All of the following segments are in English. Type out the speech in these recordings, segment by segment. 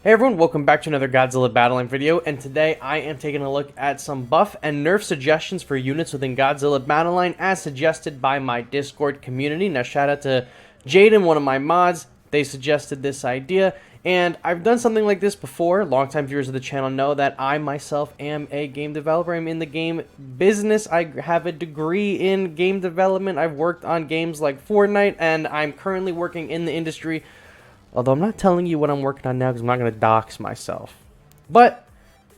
Hey everyone, welcome back to another Godzilla Battleline video, and today I am taking a look at some buff and nerf suggestions for units within Godzilla Battleline as suggested by my Discord community. Now shout out to Jaden, one of my mods. They suggested this idea, and I've done something like this before. Longtime viewers of the channel know that I myself am a game developer. I'm in the game business. I have a degree in game development. I've worked on games like Fortnite, and I'm currently working in the industry. Although I'm not telling you what I'm working on now because I'm not going to dox myself. But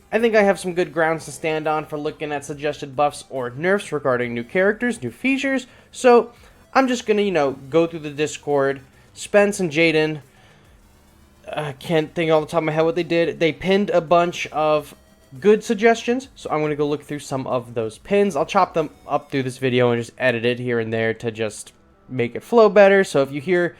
I think I have some good grounds to stand on for looking at suggested buffs or nerfs regarding new characters, new features. So I'm just going to, go through the Discord. Spence and Jaden, I can't think all the top of my head what they did. They pinned a bunch of good suggestions. So I'm going to go look through some of those pins. I'll chop them up through this video and just edit it here and there to just make it flow better. So if you hear,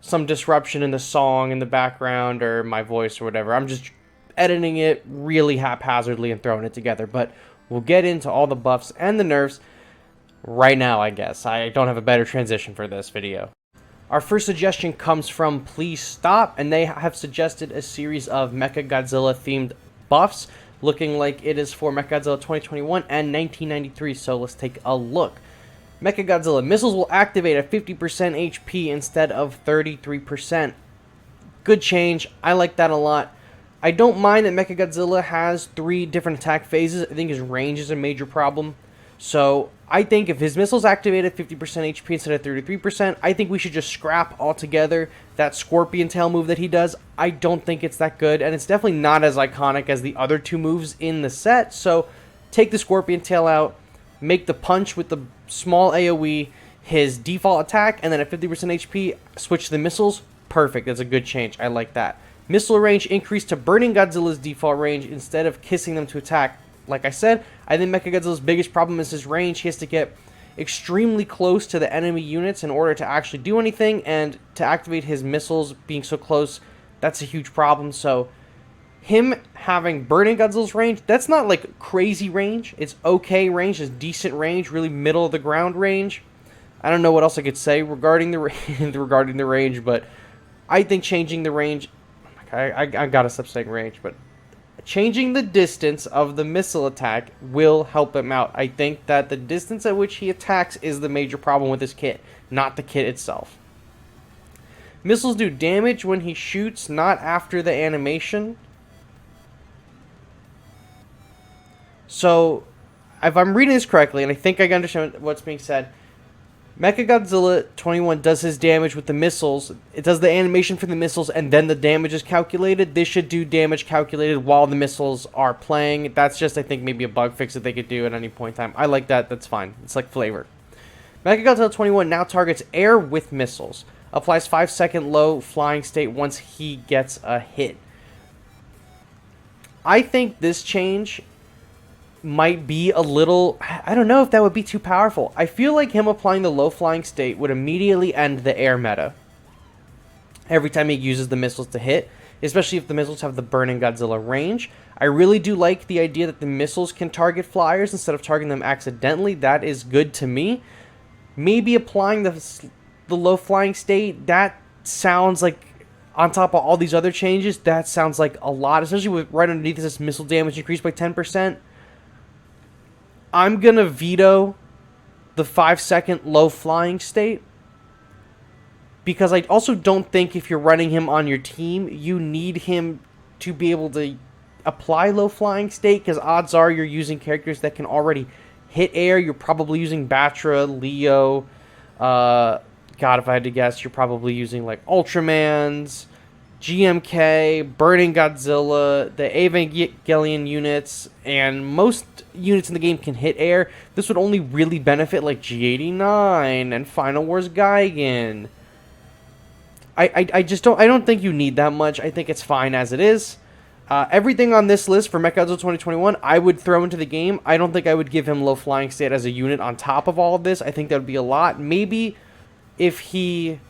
some disruption in the song in the background or my voice or whatever, I'm just editing it really haphazardly and throwing it together. But we'll get into all the buffs and the nerfs right now, I guess. I don't have a better transition for this video. Our first suggestion comes from Please Stop, and they have suggested a series of Mechagodzilla themed buffs looking like it is for Mechagodzilla 2021 and 1993, so let's take a look. Mechagodzilla missiles will activate at 50% HP instead of 33%. Good change. I like that a lot. I don't mind that Mechagodzilla has 3 different attack phases. I think his range is a major problem. So I think if his missiles activate at 50% HP instead of 33%, I think we should just scrap altogether that Scorpion Tail move that he does. I don't think it's that good, and it's definitely not as iconic as the other 2 moves in the set. So take the Scorpion Tail out. Make the punch with the small AoE his default attack, and then at 50% HP, switch to the missiles. Perfect. That's a good change. I like that. Missile range increased to Burning Godzilla's default range instead of kissing them to attack. Like I said, I think Mechagodzilla's biggest problem is his range. He has to get extremely close to the enemy units in order to actually do anything, and to activate his missiles being so close, that's a huge problem. So him having Burning Godzilla's range, that's not like crazy range. It's okay range. It's decent range, really middle of the ground range. I don't know what else I could say regarding the range, but I think changing the range, I gotta stop saying range, but changing the distance of the missile attack will help him out. I think that the distance at which he attacks is the major problem with his kit, not the kit itself. Missiles do damage when he shoots, not after the animation. So, if I'm reading this correctly, and I think I understand what's being said, Mechagodzilla 21 does his damage with the missiles. It does the animation for the missiles, and then the damage is calculated. This should do damage calculated while the missiles are playing. That's just, I think, maybe a bug fix that they could do at any point in time. I like that. That's fine. It's like flavor. Mechagodzilla 21 now targets air with missiles. Applies 5-second low flying state once he gets a hit. I think this change might be a little, I don't know if that would be too powerful. I feel like him applying the low flying state would immediately end the air meta every time he uses the missiles to hit, especially if the missiles have the Burning Godzilla range. I really do like the idea that the missiles can target flyers instead of targeting them accidentally. That is good to me. Maybe applying the low flying state, that sounds like, on top of all these other changes, that sounds like a lot, especially with right underneath this missile damage increased by 10%. I'm going to veto the 5-second low flying state, because I also don't think if you're running him on your team, you need him to be able to apply low flying state, because odds are you're using characters that can already hit air. You're probably using Batra, Leo, God, if I had to guess, you're probably using like Ultramans, GMK, Burning Godzilla, the Evangelion units, and most units in the game can hit air. This would only really benefit like G89 and Final Wars Gigan. I don't think you need that much. I think it's fine as it is. Everything on this list for Mechagodzilla 2021, I would throw into the game. I don't think I would give him low flying state as a unit on top of all of this. I think that would be a lot. Maybe if he,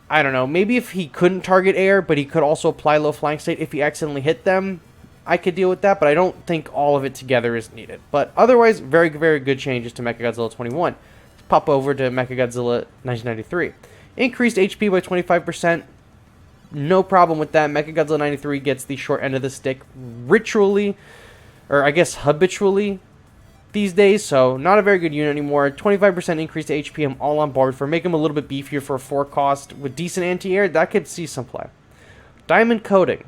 I don't know, maybe if he couldn't target air, but he could also apply low flying state if he accidentally hit them, I could deal with that, but I don't think all of it together is needed. But otherwise, very, very good changes to Mechagodzilla 21. Let's pop over to Mechagodzilla 1993. Increased HP by 25%. no problem with that. Mechagodzilla 93 gets the short end of the stick ritually, or I guess habitually these days, so not a very good unit anymore. 25% increase to HP, I'm all on board for. Make him a little bit beefier for a 4 cost with decent anti-air. That could see some play. Diamond Coating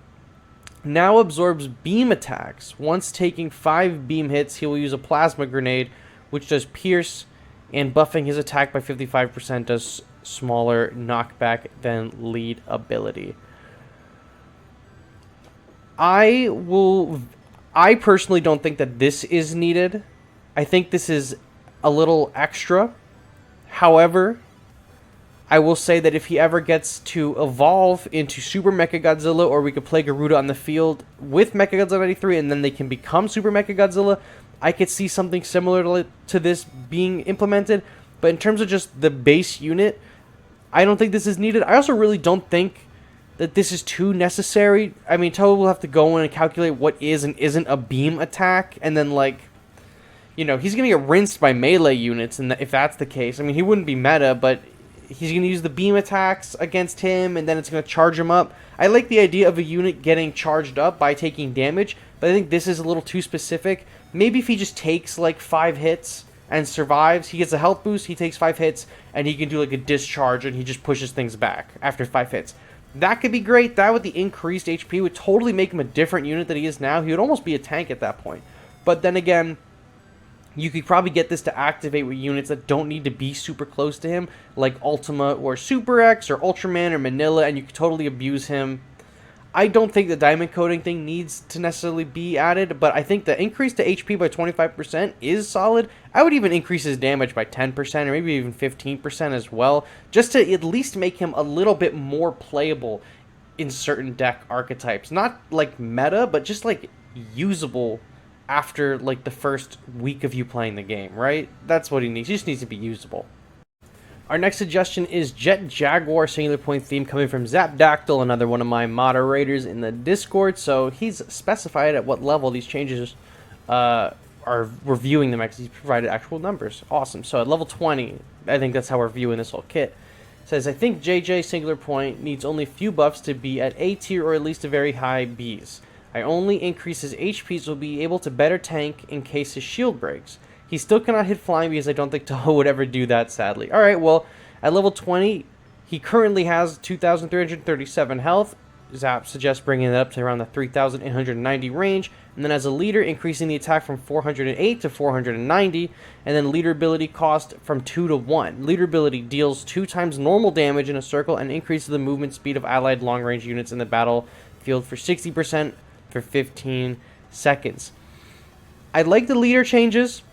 now absorbs beam attacks. Once taking 5 beam hits, he will use a plasma grenade, which does pierce, and buffing his attack by 55% does smaller knockback than lead ability. I personally don't think that this is needed. I think this is a little extra. However, I will say that if he ever gets to evolve into Super Mechagodzilla, or we could play Garuda on the field with Mechagodzilla 93 and then they can become Super Mechagodzilla, I could see something similar to this being implemented. But in terms of just the base unit, I don't think this is needed. I also really don't think that this is too necessary. I mean, Toho will have to go in and calculate what is and isn't a beam attack, and then, like, you know, he's going to get rinsed by melee units, and if that's the case. I mean, he wouldn't be meta, but he's going to use the beam attacks against him, and then it's going to charge him up. I like the idea of a unit getting charged up by taking damage, but I think this is a little too specific. Maybe if he just takes, like, 5 hits and survives, he gets a health boost, he takes 5 hits, and he can do, like, a discharge, and he just pushes things back after 5 hits. That could be great. That with the increased HP would totally make him a different unit than he is now. He would almost be a tank at that point. But then again, you could probably get this to activate with units that don't need to be super close to him, like Ultima or Super X or Ultraman or Manila, and you could totally abuse him. I don't think the diamond coating thing needs to necessarily be added, but I think the increase to HP by 25% is solid. I would even increase his damage by 10% or maybe even 15% as well, just to at least make him a little bit more playable in certain deck archetypes. Not like meta, but just like usable after like the first week of you playing the game, right? That's what he needs. He just needs to be usable. Our next suggestion is Jet Jaguar Singular Point Theme, coming from Zapdactyl, another one of my moderators in the Discord. So he's specified at what level these changes are reviewing them, because he's provided actual numbers. Awesome. So at level 20, I think that's how we're viewing this whole kit. It says, I think JJ Singular Point needs only few buffs to be at A tier or at least a very high Bs. I only increase his HP so will be able to better tank in case his shield breaks. He still cannot hit flying because I don't think Toho would ever do that, sadly. Alright, well, at level 20, he currently has 2,337 health. Zap suggests bringing it up to around the 3,890 range. And then as a leader, increasing the attack from 408 to 490. And then leader ability cost from 2 to 1. Leader ability deals 2 times normal damage in a circle and increases the movement speed of allied long-range units in the battlefield for 60% for 15 seconds. I like the leader changes.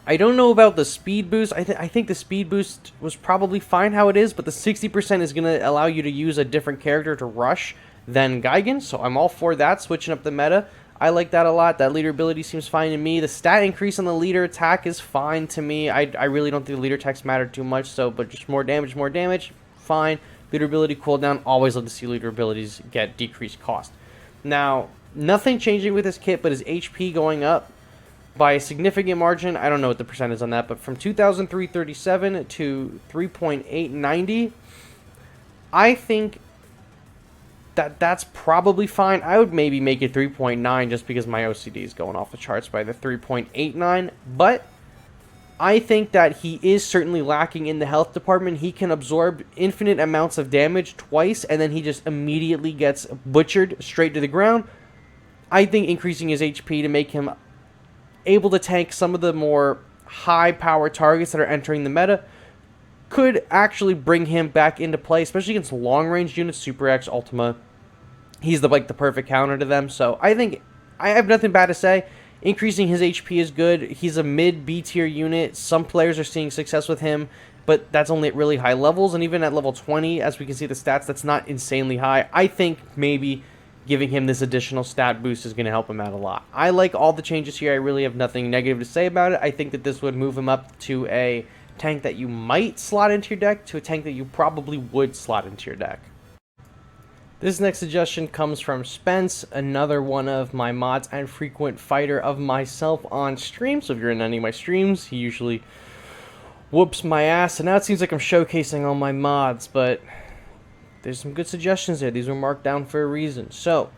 I don't know about the speed boost. I think the speed boost was probably fine how it is, but the 60% is going to allow you to use a different character to rush than Gigan, so I'm all for that, switching up the meta. I like that a lot. That leader ability seems fine to me. The stat increase on the leader attack is fine to me. I really don't think the leader attacks matter too much, so, but just more damage, fine. Leader ability cooldown, always love to see leader abilities get decreased cost. Now, nothing changing with this kit, but his HP going up by a significant margin. I don't know what the percent is on that, but from 2,337 to 3.890, I think that's probably fine. I would maybe make it 3.9 just because my OCD is going off the charts by the 3.89, but I think that he is certainly lacking in the health department. He can absorb infinite amounts of damage twice, and then he just immediately gets butchered straight to the ground. I think increasing his HP to make him able to tank some of the more high-power targets that are entering the meta could actually bring him back into play, especially against long-range units, Super X, Ultima. He's the perfect counter to them, so I think I have nothing bad to say. Increasing his HP is good. He's a mid-B tier unit. Some players are seeing success with him, but that's only at really high levels, and even at level 20, as we can see the stats, that's not insanely high. I think maybe giving him this additional stat boost is going to help him out a lot. I like all the changes here. I really have nothing negative to say about it. I think that this would move him up to a tank that you might slot into your deck to a tank that you probably would slot into your deck. This next suggestion comes from Spence, another one of my mods and frequent fighter of myself on stream. So if you're in any of my streams, he usually whoops my ass. And now it seems like I'm showcasing all my mods, but there's some good suggestions there. These were marked down for a reason. So,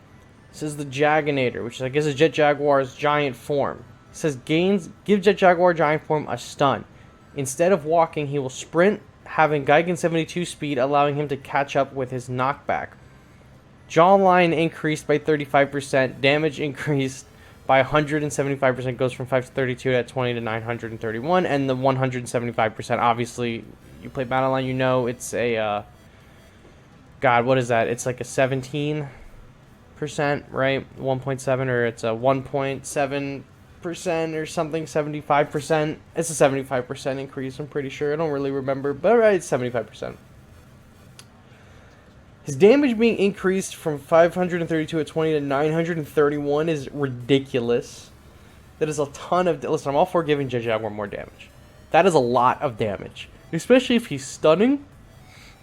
this is the Jaginator, which I guess is Jet Jaguar's giant form. It says, give Jet Jaguar giant form a stun. Instead of walking, he will sprint, having Gigan 72 speed, allowing him to catch up with his knockback. Jawline increased by 35%, damage increased by 175%, goes from 532 at 20 to 931, and the 175%, obviously, you play Battleline, you know it's a, God, what is that? It's like a 17%, right? 1.7, or it's a 1.7% or something, 75%. It's a 75% increase, I'm pretty sure. I don't really remember, but right, it's 75%. His damage being increased from 532 at 20 to 931 is ridiculous. That is a ton of... Listen, I'm all for giving Jet Jaguar more damage. That is a lot of damage. Especially if he's stunning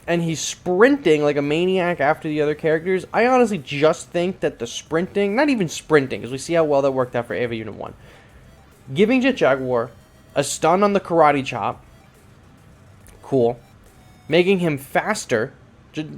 and he's sprinting like a maniac after the other characters. I honestly just think that the sprinting... Not even sprinting, because we see how well that worked out for Ava Unit 1. Giving Jet Jaguar a stun on the Karate Chop. Cool. Making him faster...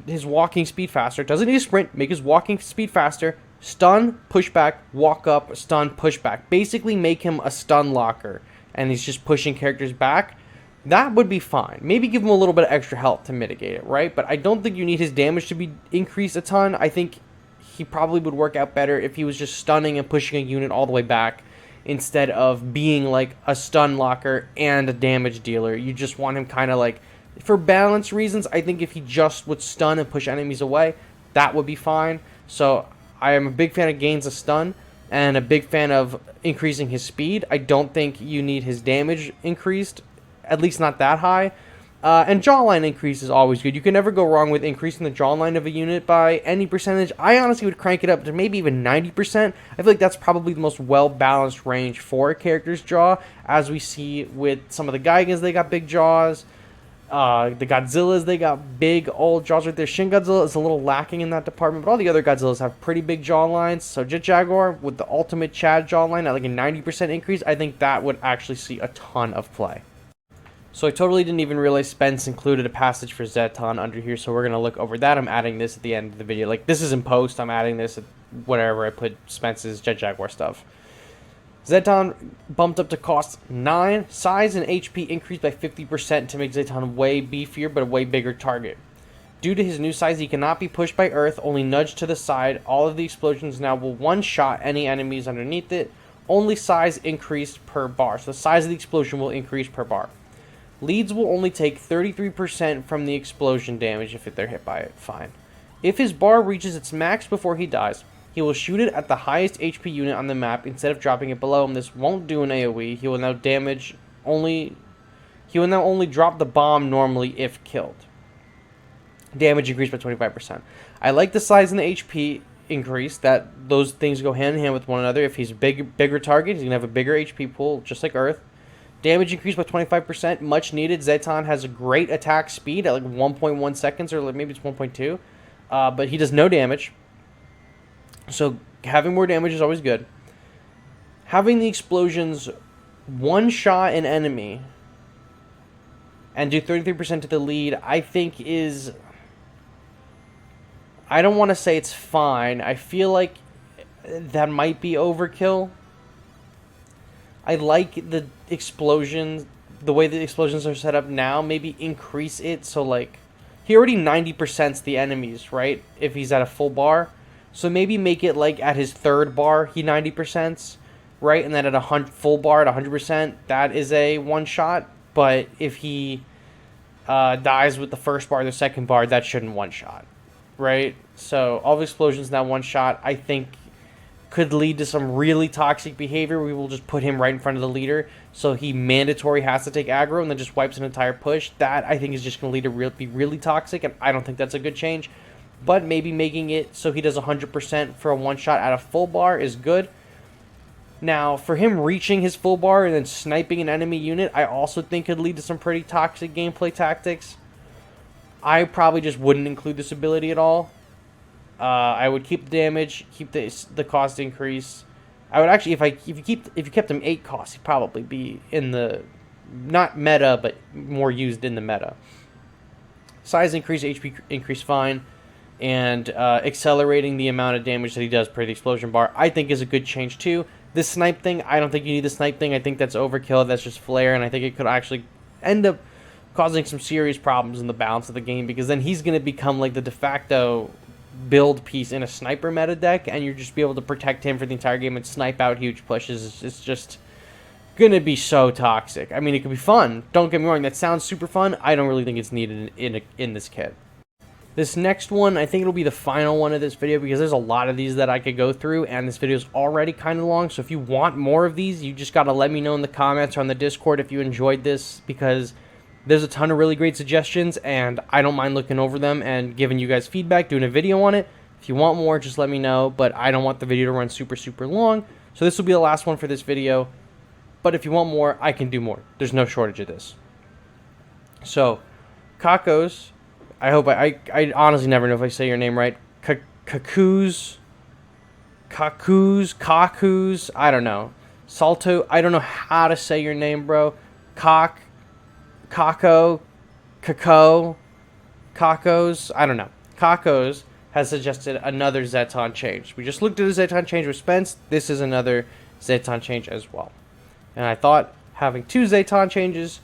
his walking speed faster. Doesn't need to sprint. Make his walking speed faster. Stun, pushback, walk up, stun, pushback. Basically make him a stun locker. And he's just pushing characters back. That would be fine. Maybe give him a little bit of extra health to mitigate it, right? But I don't think you need his damage to be increased a ton. I think he probably would work out better if he was just stunning and pushing a unit all the way back, instead of being like a stun locker and a damage dealer. You just want him kind of like... For balance reasons, I think if he just would stun and push enemies away, that would be fine. So I am a big fan of gains of stun and a big fan of increasing his speed. I don't think you need his damage increased, at least not that high. And jawline increase is always good. You can never go wrong with increasing the jawline of a unit by any percentage. I honestly would crank it up to maybe even 90%. I feel like that's probably the most well-balanced range for a character's jaw, as we see with some of the Gigans, they got big jaws. The Godzillas, they got big old jaws right there. Shin Godzilla is a little lacking in that department, but all the other Godzillas have pretty big jawlines. So Jet Jaguar with the ultimate Chad jawline at like a 90% increase, I think that would actually see a ton of play. So I totally didn't even realize Spence included a passage for Zetton under here, so we're going to look over that. I'm adding this at the end of the video. Like, this is in post. I'm adding this at whatever I put Spence's Jet Jaguar stuff. Zetton bumped up to cost 9. Size and HP increased by 50% to make Zetton way beefier, but a way bigger target. Due to his new size, he cannot be pushed by Earth, only nudged to the side. All of the explosions now will one-shot any enemies underneath it. Only size increased per bar. So the size of the explosion will increase per bar. Leads will only take 33% from the explosion damage if they're hit by it. Fine. If his bar reaches its max before he dies, he will shoot it at the highest HP unit on the map instead of dropping it below him. This won't do an AoE. He will now only drop the bomb normally if killed. Damage increased by 25%. I like the size and the HP increase. That those things go hand in hand with one another. If he's a bigger target, he's gonna have a bigger HP pool, just like Earth. Damage increased by 25%, much needed. Zetton has a great attack speed at like 1.1 seconds, or maybe it's 1.2. But he does no damage. So having more damage is always good. Having the explosions one-shot an enemy and do 33% to the lead, I think is... I don't want to say it's fine. I feel like that might be overkill. I like the explosions, the way the explosions are set up now. Maybe increase it so, like, he already 90%'s the enemies, right? If he's at a full bar. So maybe make it like at his third bar, he 90%'s, right? And then at a full bar at 100%, that is a one-shot. But if he dies with the first bar or the second bar, that shouldn't one-shot, right? So all the explosions now one-shot, I think, could lead to some really toxic behavior. We will just put him right in front of the leader, so he mandatory has to take aggro and then just wipes an entire push. That, I think, is just going to lead to be really toxic, and I don't think that's a good change. But maybe making it so he does 100% for a one-shot at a full bar is good. Now, for him reaching his full bar and then sniping an enemy unit, I also think could lead to some pretty toxic gameplay tactics. I probably just wouldn't include this ability at all. I would keep the damage, keep the cost increase. I would actually, if you kept him 8 costs, he'd probably be in the, not meta, but more used in the meta. Size increase, HP increase, fine. and accelerating the amount of damage that he does per the explosion bar, I think is a good change too. This snipe thing, I don't think you need the snipe thing. I think that's overkill. That's just flare, and I think it could actually end up causing some serious problems in the balance of the game, because then he's going to become like the de facto build piece in a sniper meta deck, and you're just be able to protect him for the entire game and snipe out huge pushes. It's just going to be so toxic. I mean, it could be fun. Don't get me wrong. That sounds super fun. I don't really think it's needed in this kit. This next one, I think it'll be the final one of this video, because there's a lot of these that I could go through, and this video is already kind of long. So if you want more of these, you just got to let me know in the comments or on the Discord if you enjoyed this, because there's a ton of really great suggestions, and I don't mind looking over them and giving you guys feedback, doing a video on it. If you want more, just let me know, but I don't want the video to run super, super long. So this will be the last one for this video, but if you want more, I can do more. There's no shortage of this. So, Kakos, I hope I honestly never know if I say your name right. Kakus, I don't know. Salto, I don't know how to say your name, bro. Kakos, I don't know. Kakos has suggested another Zetton change. We just looked at a Zetton change with Spence. This is another Zetton change as well. And I thought having two Zetton changes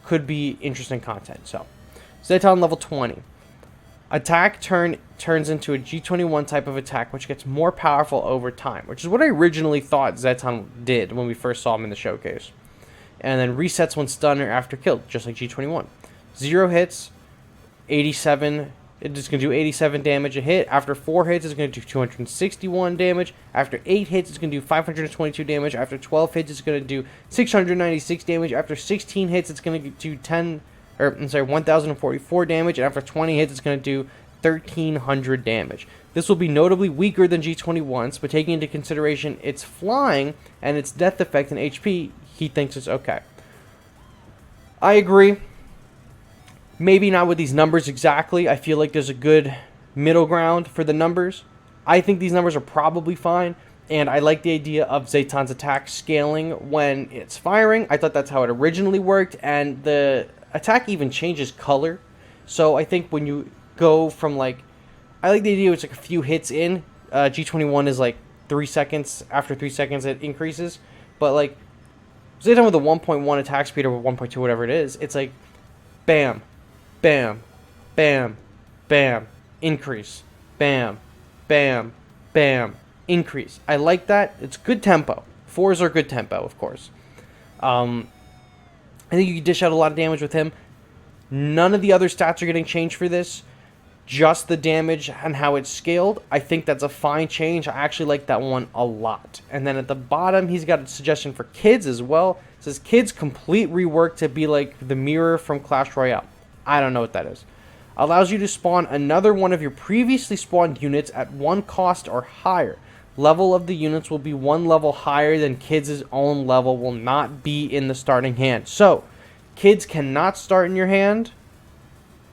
could be interesting content. So, Zetton level 20. Attack turns into a G21 type of attack, which gets more powerful over time, which is what I originally thought Zetton did when we first saw him in the showcase. And then resets when stunned or after killed, just like G21. 0 hits, 87. It's going to do 87 damage a hit. After 4 hits, it's going to do 261 damage. After 8 hits, it's going to do 522 damage. After 12 hits, it's going to do 696 damage. After 16 hits, it's going to do 1044 damage. And after 20 hits, it's going to do 1300 damage. This will be notably weaker than G21's, but taking into consideration its flying and its death effect and HP, he thinks it's okay. I agree. Maybe not with these numbers exactly. I feel like there's a good middle ground for the numbers. I think these numbers are probably fine, and I like the idea of Zetton's attack scaling when it's firing. I thought that's how it originally worked, and the attack even changes color. So I think when you go from like, I like the idea it's like a few hits in. G21 is like 3 seconds. After 3 seconds, it increases. But like Zetton with a 1.1 attack speed or 1.2, whatever it is, it's like bam, bam, bam, bam, increase, bam, bam, bam, increase. I like that. It's good tempo. 4s are good tempo, of course. I think you can dish out a lot of damage with him. None of the other stats are getting changed for this. Just the damage and how it's scaled. I think that's a fine change. I actually like that one a lot. And then at the bottom, he's got a suggestion for kids as well. It says kids complete rework to be like the mirror from Clash Royale. I don't know what that is. Allows you to spawn another one of your previously spawned units at 1 cost or higher. Level of the units will be 1 level higher than kids' own level, will not be in the starting hand. So, kids cannot start in your hand.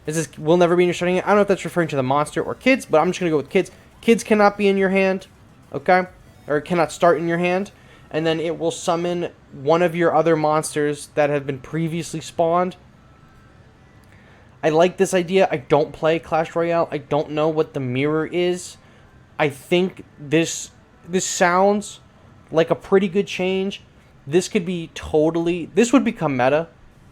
It says will never be in your starting hand. I don't know if that's referring to the monster or kids, but I'm just going to go with kids. Kids cannot be in your hand, okay? Or cannot start in your hand. And then it will summon one of your other monsters that have been previously spawned. I like this idea. I don't play Clash Royale. I don't know what the mirror is. I think this sounds like a pretty good change. This could be totally... This would become meta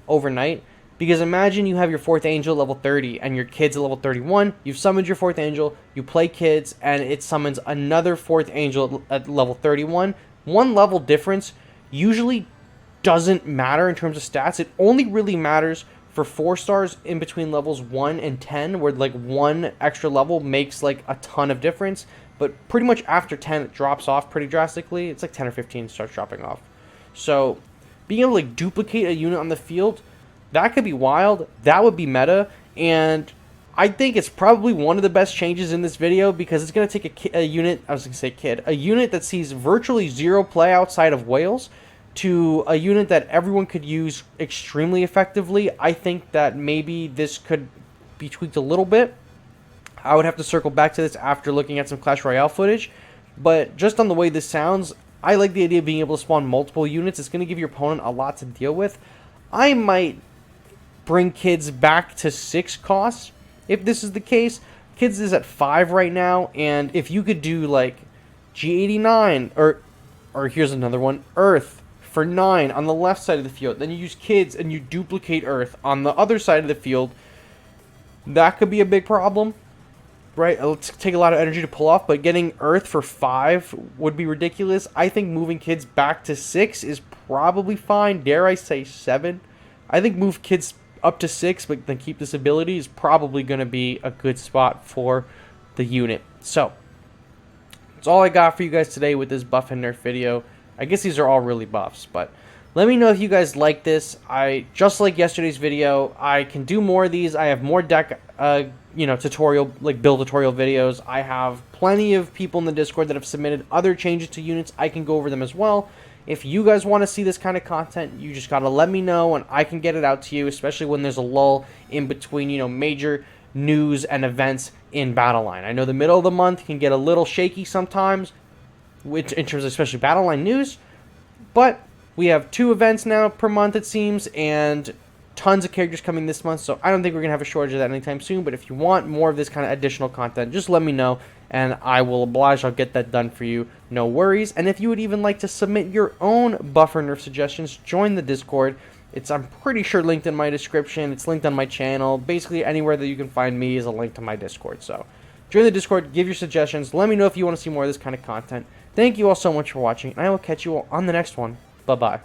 overnight. Because imagine you have your 4th angel level 30 and your kids at level 31. You've summoned your 4th angel, you play kids, and it summons another 4th angel at level 31. 1 level difference usually doesn't matter in terms of stats. It only really matters for 4 stars in between levels 1 and 10, where like 1 extra level makes like a ton of difference. But pretty much after 10, it drops off pretty drastically. It's like 10 or 15 starts dropping off. So being able to like duplicate a unit on the field, that could be wild. That would be meta. And I think it's probably one of the best changes in this video, because it's going to take a unit, I was going to say kid, a unit that sees virtually 0 play outside of whales to a unit that everyone could use extremely effectively. I think that maybe this could be tweaked a little bit. I would have to circle back to this after looking at some Clash Royale footage. But just on the way this sounds, I like the idea of being able to spawn multiple units. It's going to give your opponent a lot to deal with. I might bring kids back to 6 costs if this is the case. Kids is at 5 right now, and if you could do like G89 or here's another one, Earth for 9 on the left side of the field, then you use Kids and you duplicate Earth on the other side of the field, that could be a big problem, right? It'll take a lot of energy to pull off, but getting Earth for 5 would be ridiculous. I think moving Kids back to 6 is probably fine. Dare I say 7? I think move Kids up to 6, but then keep this ability is probably going to be a good spot for the unit. So, that's all I got for you guys today with this buff and nerf video. I guess these are all really buffs, but let me know if you guys like this. Just like yesterday's video, I can do more of these. I have more deck, tutorial, like build tutorial videos. I have plenty of people in the Discord that have submitted other changes to units. I can go over them as well. If you guys want to see this kind of content, you just got to let me know and I can get it out to you, especially when there's a lull in between, major news and events in Battleline. I know the middle of the month can get a little shaky sometimes, which in terms of especially Battleline news, but we have 2 events now per month, it seems, and tons of characters coming this month, so I don't think we're going to have a shortage of that anytime soon. But if you want more of this kind of additional content, just let me know, and I will oblige. I'll get that done for you, no worries. And if you would even like to submit your own buff or nerf suggestions, join the Discord. I'm pretty sure, linked in my description. It's linked on my channel. Basically, anywhere that you can find me is a link to my Discord. So join the Discord, give your suggestions, let me know if you want to see more of this kind of content. Thank you all so much for watching, and I will catch you all on the next one. Bye-bye.